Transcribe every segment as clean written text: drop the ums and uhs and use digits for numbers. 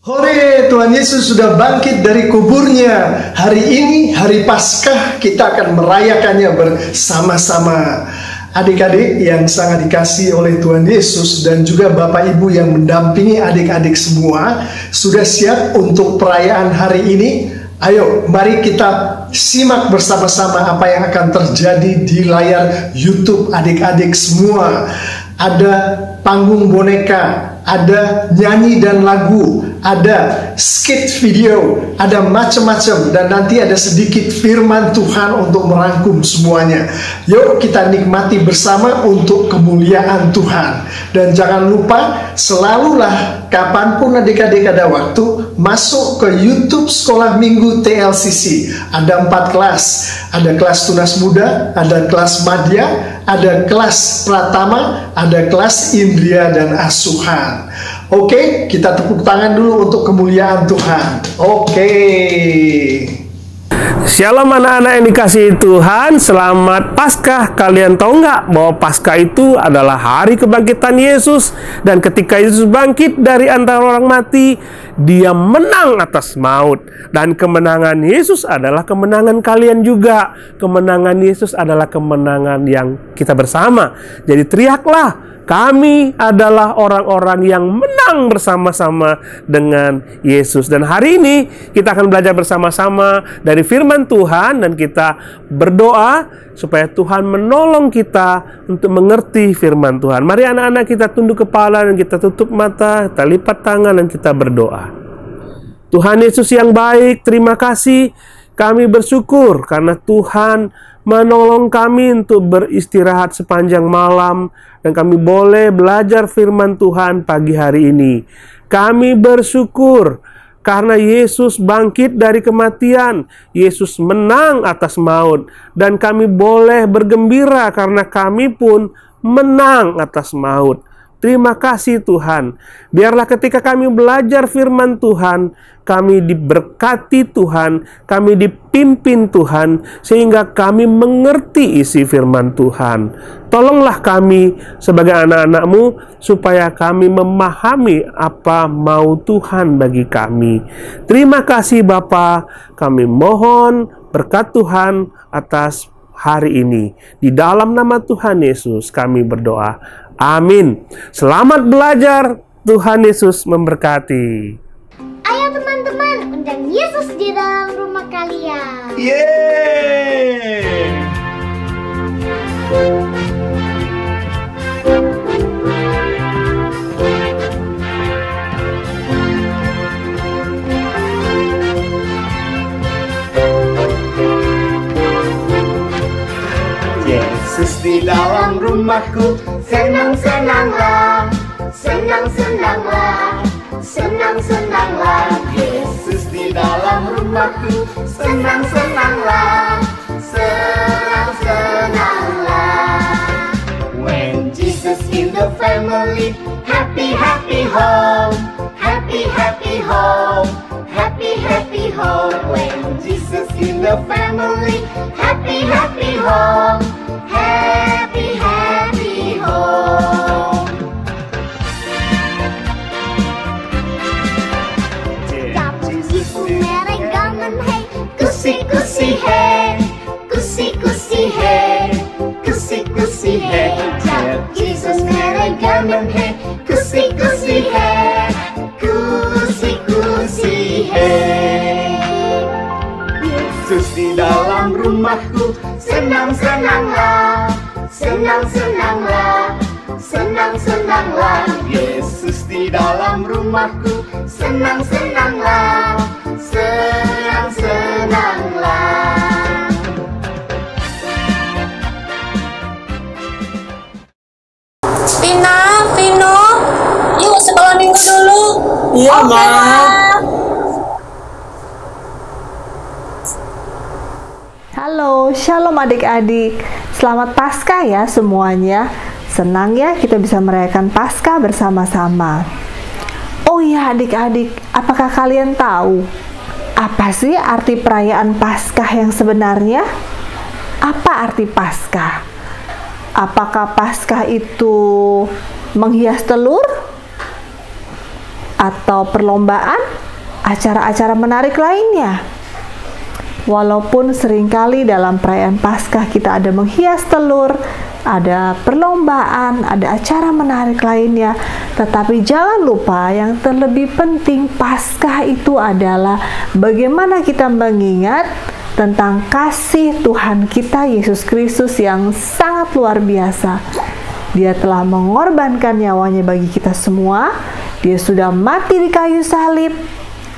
Hore, Tuhan Yesus sudah bangkit dari kuburnya. Hari ini, hari Paskah, kita akan merayakannya bersama-sama. Adik-adik yang sangat dikasihi oleh Tuhan Yesus dan juga Bapak Ibu yang mendampingi adik-adik semua, sudah siap untuk perayaan hari ini? Ayo, mari kita simak bersama-sama apa yang akan terjadi di layar YouTube adik-adik semua. Ada panggung boneka, ada nyanyi dan lagu, ada skit video, ada macam-macam, dan nanti ada sedikit firman Tuhan untuk merangkum semuanya. Yuk kita nikmati bersama untuk kemuliaan Tuhan. Dan jangan lupa, selalulah kapanpun adik-adik ada waktu, masuk ke YouTube Sekolah Minggu TLCC. Ada 4 kelas, ada kelas tunas muda, ada kelas madya, ada kelas pratama, ada kelas indria dan asuhan. Oke, kita tepuk tangan dulu untuk kemuliaan Tuhan. Oke. Shalom anak-anak yang dikasihi Tuhan, selamat Paskah. Kalian tahu nggak bahwa Paskah itu adalah hari kebangkitan Yesus? Dan ketika Yesus bangkit dari antara orang mati, Dia menang atas maut. Dan kemenangan Yesus adalah kemenangan kalian juga. Kemenangan Yesus adalah kemenangan yang kita bersama. Jadi teriaklah, kami adalah orang-orang yang menang bersama-sama dengan Yesus. Dan hari ini kita akan belajar bersama-sama dari firman Tuhan, dan kita berdoa supaya Tuhan menolong kita untuk mengerti firman Tuhan. Mari anak-anak kita tunduk kepala dan kita tutup mata, kita lipat tangan dan kita berdoa. Tuhan Yesus yang baik, terima kasih. Kami bersyukur karena Tuhan menolong kami untuk beristirahat sepanjang malam, dan kami boleh belajar firman Tuhan pagi hari ini. Kami bersyukur karena Yesus bangkit dari kematian, Yesus menang atas maut, dan kami boleh bergembira karena kami pun menang atas maut. Terima kasih Tuhan. Biarlah ketika kami belajar firman Tuhan, kami diberkati Tuhan, kami dipimpin Tuhan, sehingga kami mengerti isi firman Tuhan. Tolonglah kami sebagai anak-anak-Mu, supaya kami memahami apa mau Tuhan bagi kami. Terima kasih Bapa, kami mohon berkat Tuhan atas hari ini. Di dalam nama Tuhan Yesus kami berdoa. Amin. Selamat belajar. Tuhan Yesus memberkati. Ayo teman-teman, undang Yesus di dalam rumah kalian. Yeay! Yesus di dalam rumahku, senang-senanglah, senang-senanglah, senang-senanglah. Yesus di dalam rumahku, senang-senanglah, senang-senanglah. When Jesus in the family, happy, happy home, happy, happy home, happy, happy home. When Jesus in the family, happy, happy home, happy, happy home. Jesus merah gaman hey, kusi-kusi hey, kusi-kusi hey, kusi-kusi hey. Jesus merah gaman hey, kusi-kusi hey, kusi-kusi hey. Yesus di dalam rumahku, senang-senanglah, senang-senanglah, senang-senanglah. Yesus di dalam rumahku, senang-senanglah, senang-senanglah. Vino, yuk sekolah minggu dulu. Iya, Oke, Ma. Halo, shalom adik-adik. Selamat Paskah ya semuanya. Senang ya kita bisa merayakan Paskah bersama-sama. Oh ya adik-adik, apakah kalian tahu apa sih arti perayaan Paskah yang sebenarnya? Apa arti Paskah? Apakah Paskah itu menghias telur? atau perlombaan, acara-acara menarik lainnya. Walaupun seringkali dalam perayaan Paskah kita ada menghias telur, ada perlombaan, ada acara menarik lainnya, tetapi jangan lupa yang terlebih penting Paskah itu adalah bagaimana kita mengingat tentang kasih Tuhan kita Yesus Kristus yang sangat luar biasa. Dia telah mengorbankan nyawanya bagi kita semua. Dia sudah mati di kayu salib.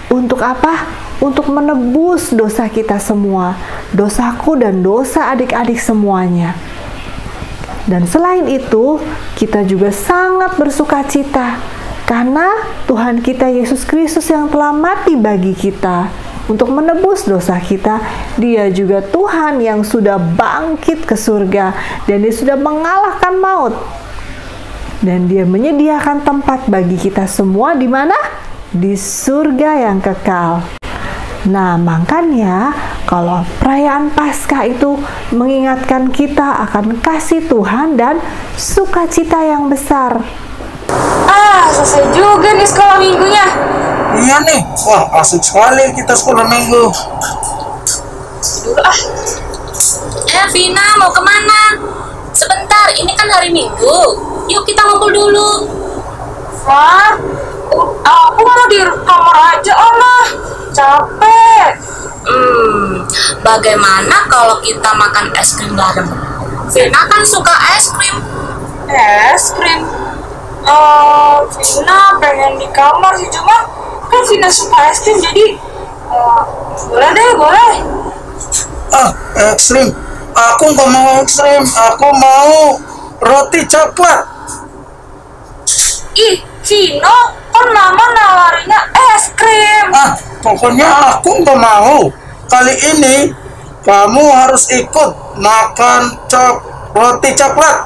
Untuk apa? Untuk menebus dosa kita semua, dosaku dan dosa adik-adik semuanya. Dan selain itu, kita juga sangat bersukacita karena Tuhan kita Yesus Kristus yang telah mati bagi kita untuk menebus dosa kita. Dia juga Tuhan yang sudah bangkit ke surga dan Dia sudah mengalahkan maut. Dan Dia menyediakan tempat bagi kita semua di mana? Di surga yang kekal. Nah, makanya kalau perayaan Paskah itu mengingatkan kita akan kasih Tuhan dan sukacita yang besar. Selesai juga nih sekolah minggunya. Iya nih, wah asik sekali kita sekolah minggu. Dulu Vina mau kemana? Sebentar, ini kan hari Minggu. Yuk kita ngumpul dulu. Wah, aku mau di kamar aja Allah. Capek. Bagaimana kalau kita makan es krim bareng? Vina kan suka es krim. Es krim? Vina pengen di kamar sih, cuma kan Vina suka es krim, jadi boleh deh, boleh. Es krim? Aku nggak mau es krim, aku mau roti coklat. Ih, Vino, kan mama nawarinnya es krim. Pokoknya aku nggak mau. Kali ini kamu harus ikut makan roti coklat.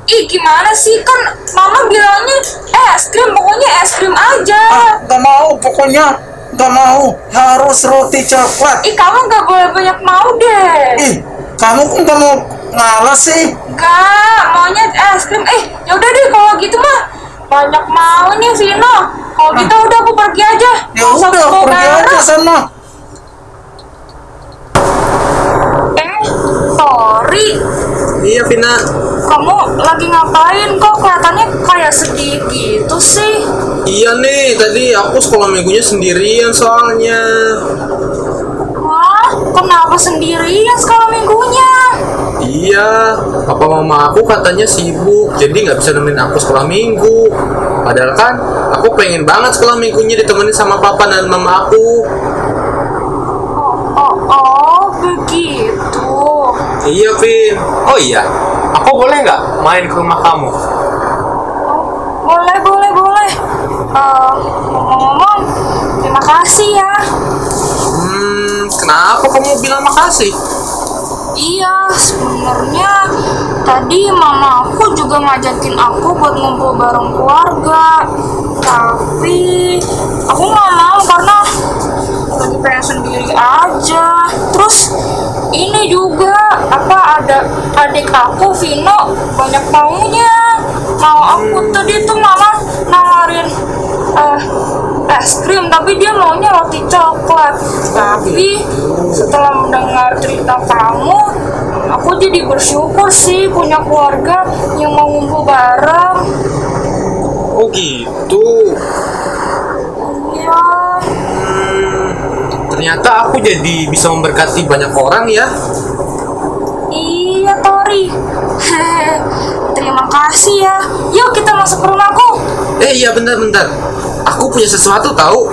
Ih, gimana sih, kan mama bilangnya es krim, pokoknya es krim aja. Nggak mau, pokoknya nggak mau, harus roti coklat. Ih, kamu nggak boleh banyak mau deh. Ih, kamu kok nggak mau ngalah sih? Nggak, maunya es krim. Yaudah deh kalau gitu mah banyak mau nih Vino. Kalau gitu udah aku pergi aja. Ya udah, pergi aja sana. Tori. Iya Vina. Kamu lagi ngapain? Kok kelihatannya kayak sedih gitu sih? Iya nih, tadi aku sekolah minggunya sendirian soalnya. Wah, kenapa sendirian sekolah minggunya? Iya, papa mama aku katanya sibuk, jadi nggak bisa nemenin aku sekolah minggu. Padahal kan aku pengen banget sekolah minggunya ditemenin sama papa dan mama aku. Oh, begitu. Iya Vin. Oh iya, aku boleh nggak main ke rumah kamu? Boleh. Ngomong-ngomong, terima kasih ya. Kenapa kamu bilang makasih? Iya, sebenarnya tadi mama aku juga ngajakin aku buat ngumpul bareng keluarga. Tapi aku nggak mau karena lagi pengen sendiri aja. Terus ini juga ada adik aku Vino banyak maunya. Mau aku tadi tuh mama nawarin es krim, tapi dia maunya roti coklat. Tapi setelah mendengar cerita kamu, aku jadi bersyukur sih punya keluarga yang mau ngumpul bareng. Oh gitu. Iya. Ternyata aku jadi bisa memberkati banyak orang ya. Iya Tori. Terima kasih ya. Yuk kita masuk ke rumahku. Iya bentar. Aku punya sesuatu tahu.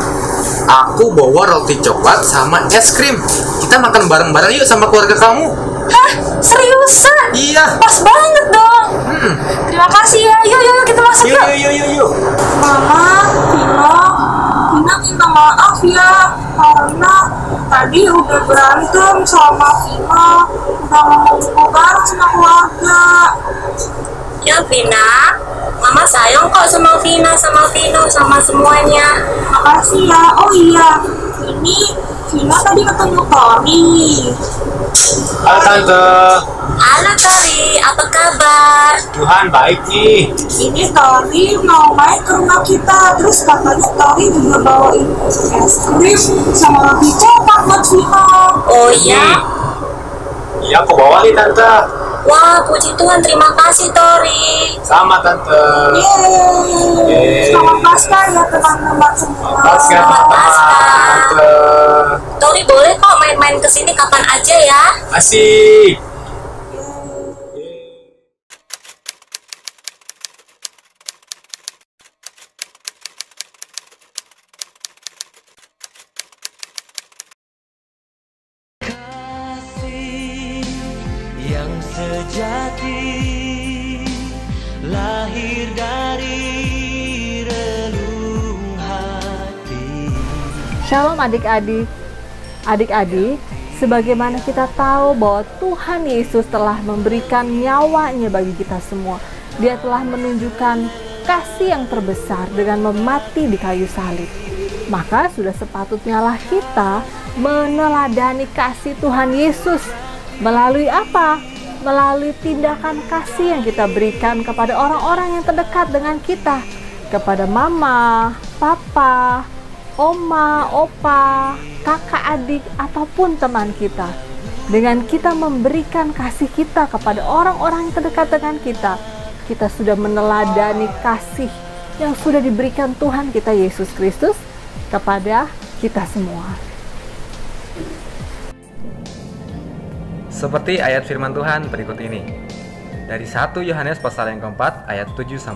Aku bawa roti coklat sama es krim. Kita makan bareng-bareng yuk sama keluarga kamu. Hah? Seriusan? Iya. Pas banget dong. Terima kasih ya. Yuk kita masuk Yuk. Mama, Vina minta maaf ya karena tadi udah berantem sama Vina, udah ngomong bareng sama keluarga. Ya Vina, Mama sayang kok sama Vina, sama Vino, sama semuanya. Makasih ya. Oh iya, ini Vina tadi ketemu Tori. Halo Tante. Halo Tori, apa kabar? Tuhan baik nih. Ini Tori mau main ke rumah kita, terus katanya Tori juga bawain es krim sama roti cetak buat Vina. Oh iya? Iya, aku bawa nih Tante. Wah, puji Tuhan, terima kasih Tori. Sama Tante. Yeay. Selamat Paskah ya teman-teman semua. Selamat Paskah. Tori boleh kok main-main kesini kapan aja ya. Asik. Yang sejati lahir dari relung hati. Shalom adik-adik. Adik-adik, sebagaimana kita tahu bahwa Tuhan Yesus telah memberikan nyawanya bagi kita semua. Dia telah menunjukkan kasih yang terbesar dengan memati di kayu salib. Maka sudah sepatutnya lah kita meneladani kasih Tuhan Yesus. Melalui apa? Melalui tindakan kasih yang kita berikan kepada orang-orang yang terdekat dengan kita. Kepada mama, papa, oma, opa, kakak, adik, ataupun teman kita. Dengan kita memberikan kasih kita kepada orang-orang yang terdekat dengan kita, kita sudah meneladani kasih yang sudah diberikan Tuhan kita Yesus Kristus kepada kita semua. Seperti ayat firman Tuhan berikut ini. Dari 1 Yohanes pasal yang keempat ayat 7-8.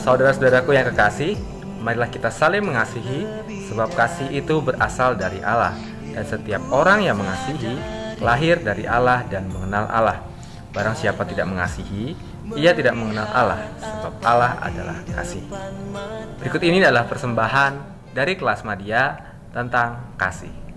Saudara-saudaraku yang kekasih, marilah kita saling mengasihi, sebab kasih itu berasal dari Allah, dan setiap orang yang mengasihi lahir dari Allah dan mengenal Allah. Barang siapa tidak mengasihi, ia tidak mengenal Allah, sebab Allah adalah kasih. Berikut ini adalah persembahan dari kelas Madya tentang kasih.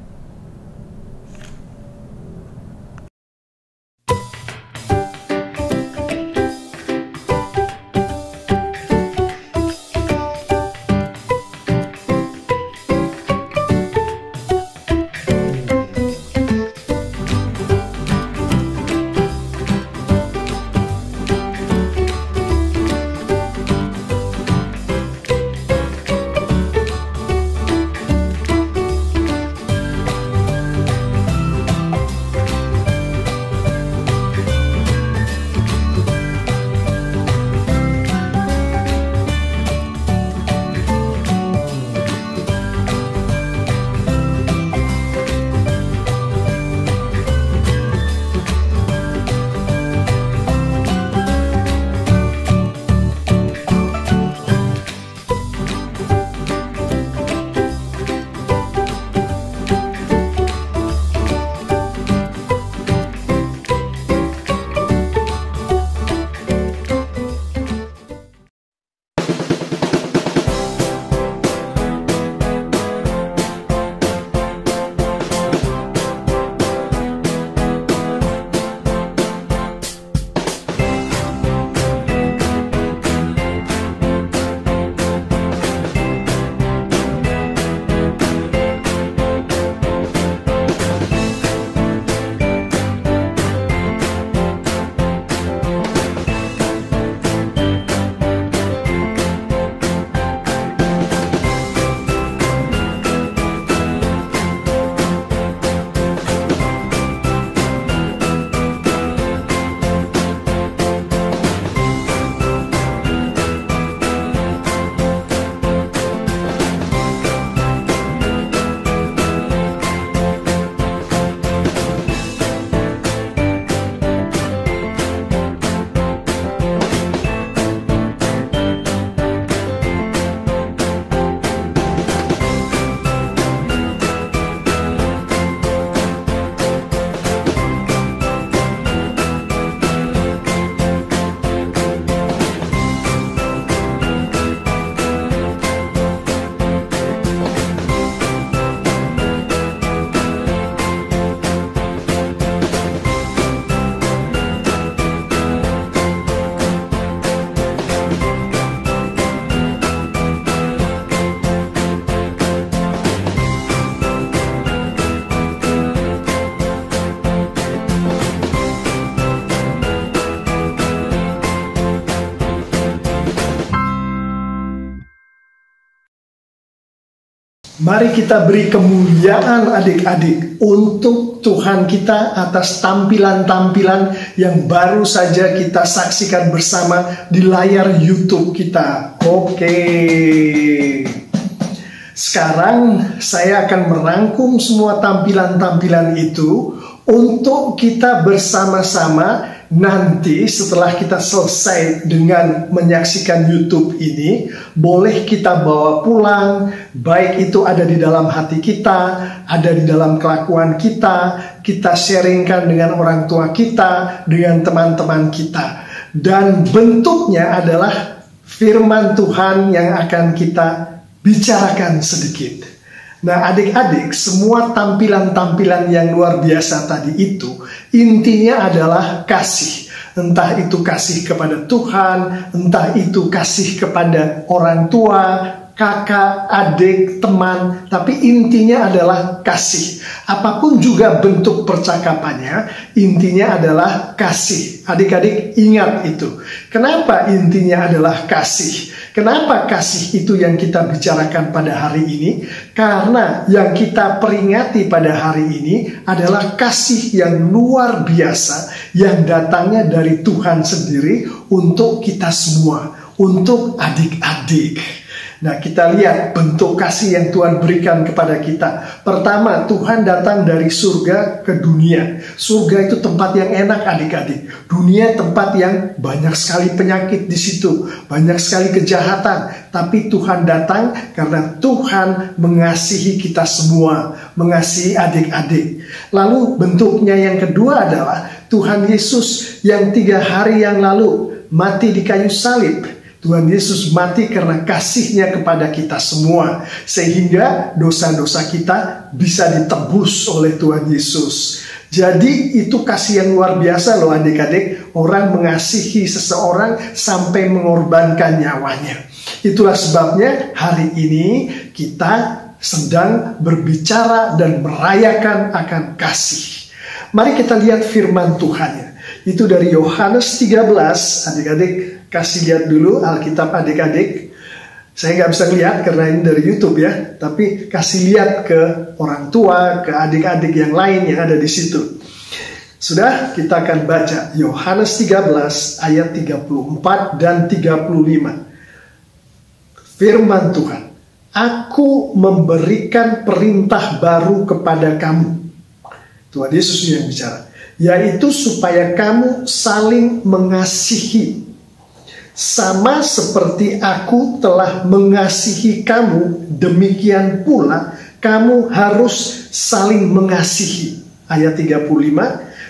Mari kita beri kemuliaan adik-adik untuk Tuhan kita atas tampilan-tampilan yang baru saja kita saksikan bersama di layar YouTube kita. Oke. Sekarang saya akan merangkum semua tampilan-tampilan itu untuk kita bersama-sama nanti setelah kita selesai dengan menyaksikan YouTube ini, boleh kita bawa pulang, baik itu ada di dalam hati kita, ada di dalam kelakuan kita sharingkan dengan orang tua kita, dengan teman-teman kita. Dan bentuknya adalah firman Tuhan yang akan kita bicarakan sedikit. Nah adik-adik, semua tampilan-tampilan yang luar biasa tadi itu intinya adalah kasih. Entah itu kasih kepada Tuhan, entah itu kasih kepada orang tua, kakak, adik, teman, tapi intinya adalah kasih. Apapun juga bentuk percakapannya, intinya adalah kasih. Adik-adik ingat itu. Kenapa intinya adalah kasih? Kenapa kasih itu yang kita bicarakan pada hari ini? Karena yang kita peringati pada hari ini adalah kasih yang luar biasa yang datangnya dari Tuhan sendiri untuk kita semua, untuk adik-adik. Nah kita lihat bentuk kasih yang Tuhan berikan kepada kita. Pertama, Tuhan datang dari surga ke dunia. Surga itu tempat yang enak adik-adik. Dunia tempat yang banyak sekali penyakit di situ, banyak sekali kejahatan. Tapi Tuhan datang karena Tuhan mengasihi kita semua, mengasihi adik-adik. Lalu bentuknya yang kedua adalah Tuhan Yesus yang 3 hari yang lalu mati di kayu salib. Tuhan Yesus mati karena kasihnya kepada kita semua, sehingga dosa-dosa kita bisa ditebus oleh Tuhan Yesus. Jadi itu kasih yang luar biasa loh adik-adik. Orang mengasihi seseorang sampai mengorbankan nyawanya. Itulah sebabnya hari ini kita sedang berbicara dan merayakan akan kasih. Mari kita lihat firman Tuhan. Itu dari Yohanes 13, adik-adik kasih lihat dulu Alkitab adik-adik. Saya nggak bisa lihat karena ini dari YouTube ya, tapi kasih lihat ke orang tua, ke adik-adik yang lain yang ada di situ. Sudah, kita akan baca Yohanes 13 ayat 34 dan 35. Firman Tuhan, Aku memberikan perintah baru kepada kamu. Tuhan Yesus yang bicara, yaitu supaya kamu saling mengasihi. Sama seperti aku telah mengasihi kamu, demikian pula kamu harus saling mengasihi. Ayat 35,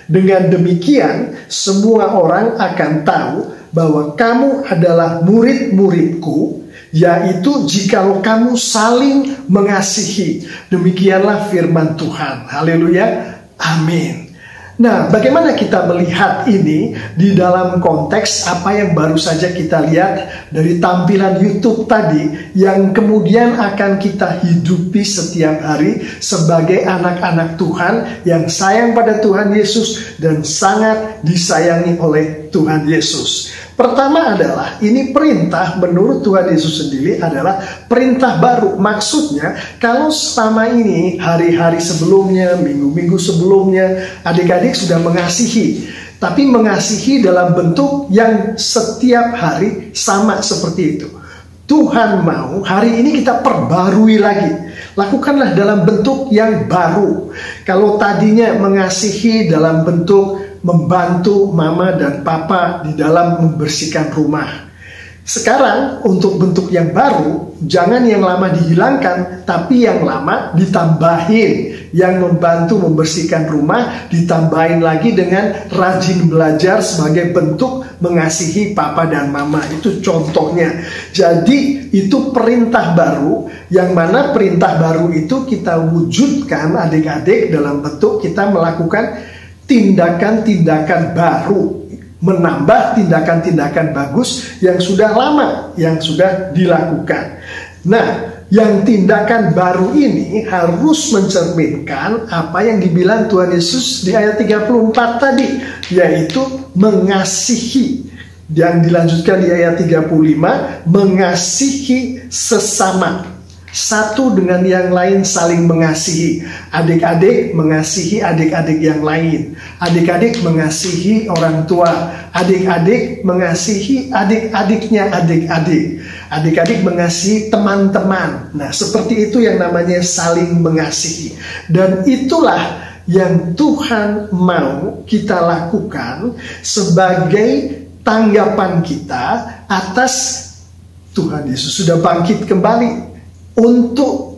dengan demikian semua orang akan tahu bahwa kamu adalah murid-muridku, yaitu jikalau kamu saling mengasihi. Demikianlah firman Tuhan. Haleluya. Amin. Nah, bagaimana kita melihat ini di dalam konteks apa yang baru saja kita lihat dari tampilan YouTube tadi yang kemudian akan kita hidupi setiap hari sebagai anak-anak Tuhan yang sayang pada Tuhan Yesus dan sangat disayangi oleh Tuhan Yesus. Pertama adalah ini perintah menurut Tuhan Yesus sendiri adalah perintah baru. Maksudnya kalau selama ini hari-hari sebelumnya, minggu-minggu sebelumnya adik-adik sudah mengasihi, tapi mengasihi dalam bentuk yang setiap hari sama seperti itu. Tuhan mau hari ini kita perbarui lagi. Lakukanlah dalam bentuk yang baru. Kalau tadinya mengasihi dalam bentuk membantu mama dan papa di dalam membersihkan rumah. Sekarang untuk bentuk yang baru, jangan yang lama dihilangkan, tapi yang lama ditambahin. Yang membantu membersihkan rumah ditambahin lagi dengan rajin belajar sebagai bentuk mengasihi papa dan mama. Itu contohnya. Jadi itu perintah baru, yang mana perintah baru itu kita wujudkan adik-adik dalam bentuk kita melakukan tindakan-tindakan baru, menambah tindakan-tindakan bagus yang sudah lama, yang sudah dilakukan. Nah, yang tindakan baru ini harus mencerminkan apa yang dibilang Tuhan Yesus di ayat 34 tadi, yaitu mengasihi. Yang dilanjutkan di ayat 35, mengasihi sesama. Satu dengan yang lain saling mengasihi. Adik-adik mengasihi adik-adik yang lain. Adik-adik mengasihi orang tua. Adik-adik mengasihi adik-adiknya adik-adik. Adik-adik mengasihi teman-teman. Nah, seperti itu yang namanya saling mengasihi. Dan itulah yang Tuhan mau kita lakukan sebagai tanggapan kita atas Tuhan Yesus sudah bangkit kembali.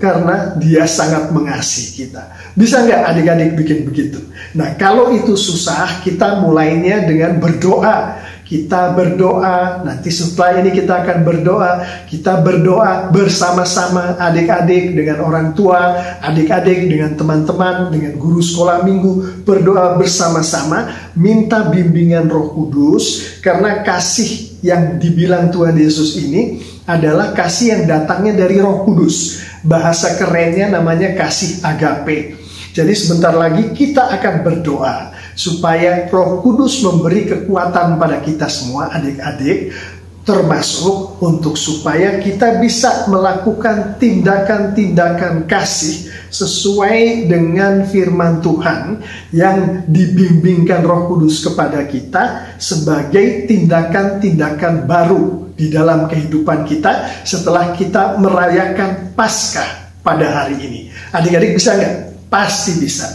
Karena dia sangat mengasihi kita. Bisa nggak adik-adik bikin begitu? Nah, kalau itu susah, kita mulainya dengan berdoa. Kita berdoa, nanti setelah ini kita akan berdoa. Kita berdoa bersama-sama adik-adik dengan orang tua, adik-adik dengan teman-teman, dengan guru sekolah minggu. Berdoa bersama-sama, minta bimbingan Roh Kudus. Karena kasih yang dibilang Tuhan Yesus ini adalah kasih yang datangnya dari Roh Kudus. Bahasa kerennya namanya kasih agape. Jadi sebentar lagi kita akan berdoa supaya Roh Kudus memberi kekuatan pada kita semua adik-adik, termasuk untuk supaya kita bisa melakukan tindakan-tindakan kasih sesuai dengan firman Tuhan yang dibimbingkan Roh Kudus kepada kita sebagai tindakan-tindakan baru di dalam kehidupan kita setelah kita merayakan Paskah pada hari ini. Adik-adik bisa nggak? Pasti bisa.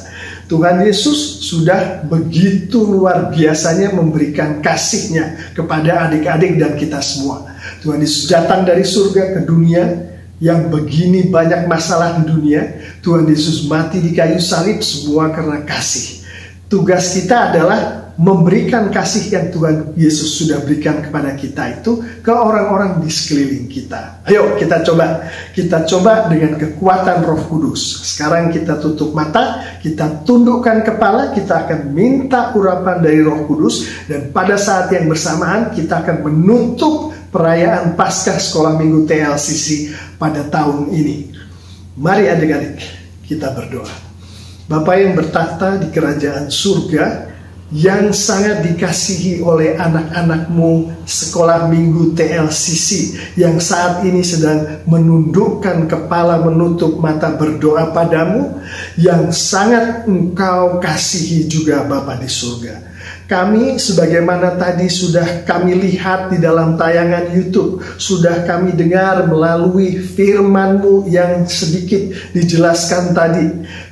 Tuhan Yesus sudah begitu luar biasanya memberikan kasih-Nya kepada adik-adik dan kita semua. Tuhan Yesus datang dari surga ke dunia yang begini banyak masalah di dunia. Tuhan Yesus mati di kayu salib semua karena kasih. Tugas kita adalah memberikan kasih yang Tuhan Yesus sudah berikan kepada kita itu ke orang-orang di sekeliling kita. Ayo kita coba dengan kekuatan Roh Kudus. Sekarang kita tutup mata, kita tundukkan kepala, kita akan minta urapan dari Roh Kudus, dan pada saat yang bersamaan kita akan menutup perayaan Paskah Sekolah Minggu TLCC pada tahun ini. Mari adik-adik kita berdoa. Bapa yang bertahta di kerajaan surga, yang sangat dikasihi oleh anak-anak-Mu Sekolah Minggu TLCC yang saat ini sedang menundukkan kepala, menutup mata berdoa padamu, yang sangat Engkau kasihi juga Bapa di surga. Kami sebagaimana tadi sudah kami lihat di dalam tayangan YouTube, sudah kami dengar melalui firman-Mu yang sedikit dijelaskan tadi.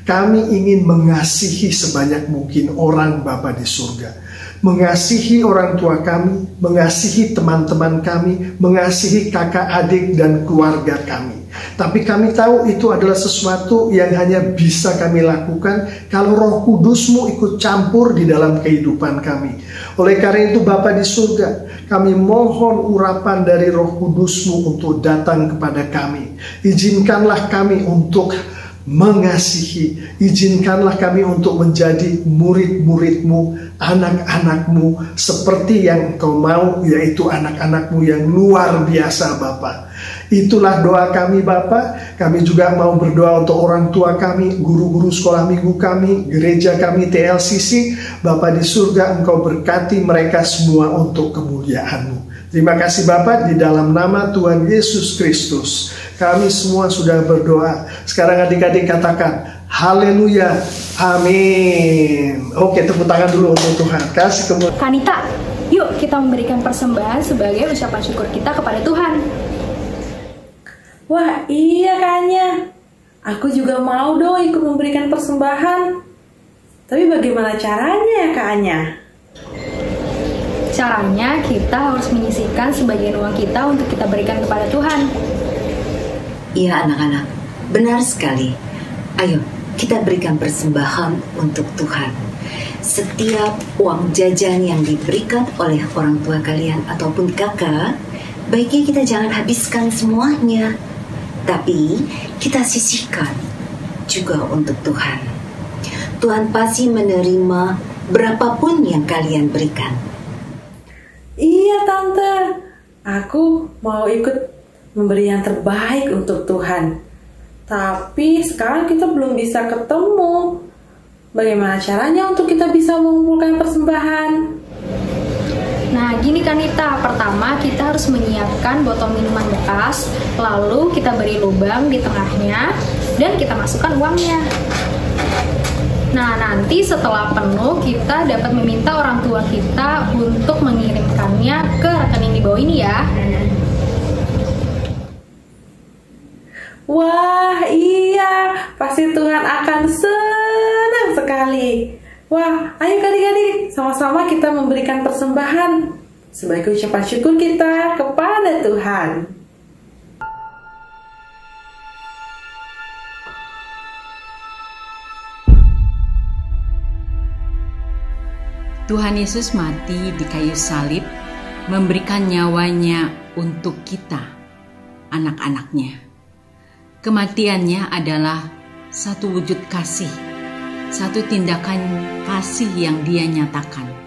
Kami ingin mengasihi sebanyak mungkin orang Bapa di surga. Mengasihi orang tua kami, mengasihi teman-teman kami, mengasihi kakak adik dan keluarga kami. Tapi kami tahu itu adalah sesuatu yang hanya bisa kami lakukan kalau Roh Kudus-Mu ikut campur di dalam kehidupan kami. Oleh karena itu Bapa di surga, kami mohon urapan dari Roh Kudus-Mu untuk datang kepada kami. Izinkanlah kami untuk mengasihi, izinkanlah kami untuk menjadi murid-murid-Mu, anak-anak-Mu, seperti yang Engkau mau, yaitu anak-anak-Mu yang luar biasa Bapa. Itulah doa kami Bapa. Kami juga mau berdoa untuk orang tua kami, guru-guru sekolah minggu kami, gereja kami TLCC. Bapa di surga, Engkau berkati mereka semua untuk kemuliaan-Mu. Terima kasih Bapa, di dalam nama Tuhan Yesus Kristus kami semua sudah berdoa. Sekarang adik-adik katakan haleluya, amin. Oke, tepuk tangan dulu untuk Tuhan. Kasih kemuliaan. Kanita, yuk kita memberikan persembahan sebagai ucapan syukur kita kepada Tuhan. Wah iya Kaknya, aku juga mau dong ikut memberikan persembahan. Tapi bagaimana caranya ya Kaknya? Caranya kita harus menyisihkan sebagian uang kita untuk kita berikan kepada Tuhan. Iya anak-anak, benar sekali. Ayo kita berikan persembahan untuk Tuhan. Setiap uang jajan yang diberikan oleh orang tua kalian ataupun kakak, baiknya kita jangan habiskan semuanya, tapi kita sisihkan juga untuk Tuhan. Tuhan pasti menerima berapapun yang kalian berikan. Iya Tante, aku mau ikut memberi yang terbaik untuk Tuhan. Tapi sekarang kita belum bisa ketemu. Bagaimana caranya untuk kita bisa mengumpulkan persembahan? Nah, Nah, gini Kanita, pertama kita harus menyiapkan botol minuman bekas, lalu kita beri lubang di tengahnya, dan kita masukkan uangnya. Nah, nanti setelah penuh, kita dapat meminta orang tua kita untuk mengirimkannya ke rekening di bawah ini ya. Wah, iya, pasti Tuhan akan senang sekali. Wah, ayo adik-adik, sama-sama kita memberikan persembahan sebagai ucapan syukur kita kepada Tuhan. Tuhan Yesus mati di kayu salib, memberikan nyawanya untuk kita, anak-anaknya. Kematiannya adalah satu wujud kasih, satu tindakan kasih yang Dia nyatakan.